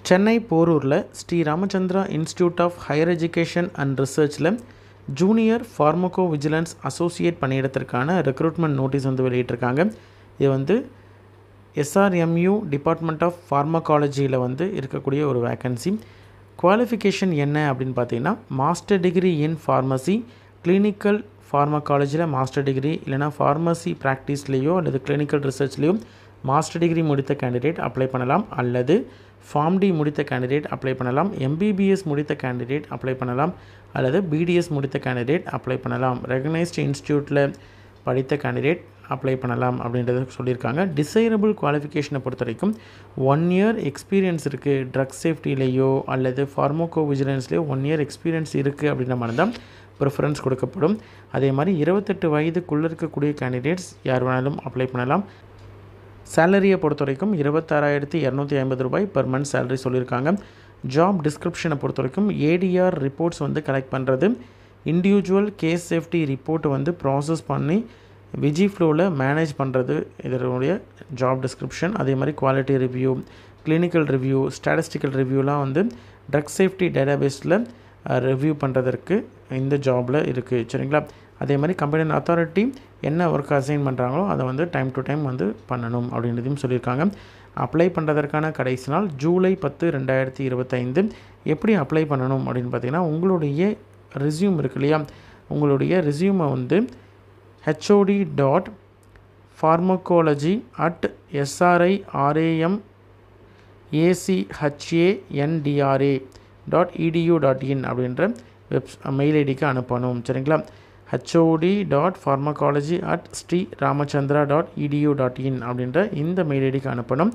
சென்னை போரூரில் Shri Ramachandra institute of higher education and ரிசர்ச்சில் junior pharmacovigilance associate பணியிடத்திற்கான ரெக்ரூட்மெண்ட் நோட்டீஸ் வந்து வெளியிட்டிருக்காங்க. இது வந்து SRMU டிபார்ட்மெண்ட் ஆஃப் ஃபார்மகாலஜியில் வந்து இருக்கக்கூடிய ஒரு வேக்கன்சி. குவாலிஃபிகேஷன் என்ன அப்படின்னு பார்த்தீங்கன்னா, master degree in pharmacy, clinical ஃபார்மகாலஜியில் மாஸ்டர் டிகிரி, இல்லைனா ஃபார்மசி ப்ராக்டிஸ்லேயோ அல்லது கிளினிக்கல் ரிசர்ச்லேயோ மாஸ்டர் டிகிரி முடித்த கேண்டிடேட் அப்ளை பண்ணலாம், அல்லது ஃபார்ம் டி முடித்த கேண்டிடேட் அப்ளை பண்ணலாம், MBBS முடித்த கேண்டிடேட் அப்ளை பண்ணலாம், அல்லது BDS முடித்த கேண்டிடேட் அப்ளை பண்ணலாம். ரெகனைஸ்டு இன்ஸ்டியூட்டில் படித்த கேண்டிடேட் அப்ளை பண்ணலாம் அப்படின்றது சொல்லியிருக்காங்க. டிசைரபிள் குவாலிஃபிகேஷனை பொறுத்த வரைக்கும் 1 year எக்ஸ்பீரியன்ஸ் இருக்குது, ட்ரக் சேஃப்டிலேயோ அல்லது ஃபார்மகோ விஜிலன்ஸ்லேயோ 1 year எக்ஸ்பீரியன்ஸ் இருக்குது அப்படின்ற மாதிரி தான் ப்ரிஃபரன்ஸ் கொடுக்கப்படும். அதே மாதிரி 28 வயதுக்குள்ளே இருக்கக்கூடிய கேண்டிடேட்ஸ் யார் வேணாலும் அப்ளை பண்ணலாம். சேலரியை பொறுத்த வரைக்கும் 26,250 ரூபாய் பெர் மந்த் சேலரி சொல்லியிருக்காங்க. ஜாப் டிஸ்கிரிப்ஷனை பொறுத்த வரைக்கும் ADR ரிப்போர்ட்ஸ் வந்து கலெக்ட் பண்ணுறது, இண்டிவிஜுவல் கேஸ் சேஃப்டி ரிப்போர்ட்டை வந்து ப்ராசஸ் பண்ணி விஜிஃப்ளோவில் மேனேஜ் பண்ணுறது இதனுடைய ஜாப் டிஸ்கிரிப்ஷன். அதே மாதிரி quality review, clinical review, statistical ரிவ்யூலாம் வந்து ட்ரக் சேஃப்டி டேட்டாபேஸில் ரிவ்யூ பண்ணுறதற்கு இந்த ஜாபில் இருக்குது. சரிங்களா? அதே மாதிரி கம்பெனி அத்தாரிட்டி என்ன ஒர்க் அசைன் பண்ணுறாங்களோ அதை வந்து டைம் டு டைம் வந்து பண்ணணும் அப்படின்றதையும் சொல்லியிருக்காங்க. அப்ளை பண்ணுறதற்கான கடைசி நாள் ஜூலை 10, 2025. எப்படி அப்ளை பண்ணணும் அப்படின்னு பார்த்தீங்கன்னா, உங்களுடைய ரெஸ்யூம் இருக்கு இல்லையா, உங்களுடைய ரெஸ்யூமை வந்து hod.pharmacology@srimachandra.edu.in அப்படின்ற மெயில் ஐடிக்கு அனுப்பணும். சரிங்களா? hod.pharmacology@srimachandra.edu.in அப்படின்ற இந்த மெயில் ஐடிக்கு அனுப்பணும்.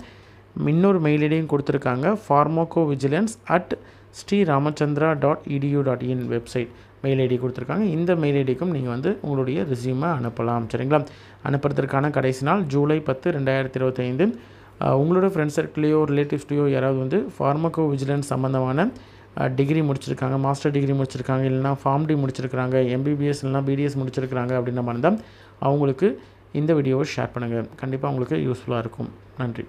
இன்னொரு மெயில் ஐடியும் கொடுத்துருக்காங்க, pharmacovigilance@srimachandra.edu.in வெப்சைட் மெயில் ஐடி கொடுத்துருக்காங்க. இந்த மெயில் ஐடிக்கும் நீங்கள் வந்து உங்களுடைய ரெஸ்யூமை அனுப்பலாம். சரிங்களா? அனுப்புறதுக்கான கடைசி நாள் ஜூலை 10, 2025. உங்களோட ஃப்ரெண்ட்ஸ் சர்க்கிளையோ ரிலேட்டிவ்ஸ்லையோ யாராவது வந்து ஃபார்மகோ விஜிலன்ஸ் சம்மந்தமான டிகிரி முடிச்சிருக்காங்க, மாஸ்டர் டிகிரி முடிச்சிருக்காங்க, இல்லைனா ஃபார்ம் டி முடிச்சிருக்காங்க, MBBS இல்லைனா BDS முடிச்சிருக்காங்க அப்படின்ற மாதிரி தான் அவங்களுக்கு இந்த வீடியோவை ஷேர் பண்ணுங்கள். கண்டிப்பாக உங்களுக்கு யூஸ்ஃபுல்லாக இருக்கும். நன்றி.